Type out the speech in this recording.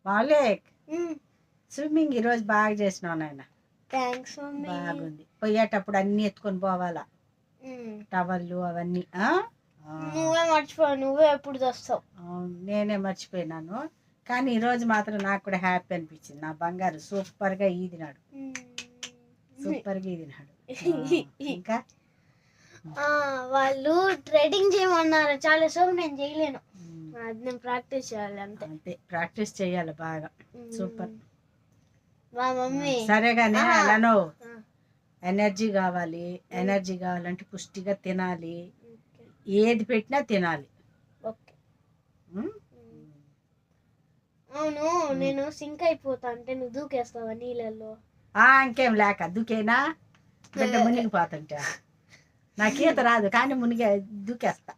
Maulik swimming ఈరోజు బాగా చేసినావు నాయన. Thanks mummy. బాగుంది. పోయేటప్పుడు అన్ని ఎత్తుకొని పోవాలా, టవల్లు అవన్నీ. నువ్వే మర్చిపోయావు, నువ్వే ఎప్పుడు తెస్తావు. నేనే మర్చిపోయినాను, కానీ ఈరోజు మాత్రం నాకు కూడా హ్యాపీ అనిపించింది. నా బంగారు సూపర్గా ఈదినాడు, సూపర్గా ఈదినాడు. ఇంకా వాళ్ళు ట్రేడింగ్ చేయమన్నారు చాలా సేపు, నేను చేయలేను. అది నేను ప్రాక్టీస్ చేయాలి అంతే. అంతే, ప్రాక్టీస్ చేయాలి బాగా. సూపర్. మా మమ్మీ సరేగానే అలానో ఎనర్జీ కావాలి. ఎనర్జీ కావాలంటే పుష్టిగా తినాలి, ఏది పెట్టినా తినాలి. ఓకే. అవును, నేను సింక్ అయిపోతా అంటే నువ్వు దూకేస్తావా నీళ్ళల్లో? ఇంకేం లేక దూకేనా బిడ్డ మునిగిపోతుంటా. నాకు ఈత రాదు కానీ దూకేస్తా.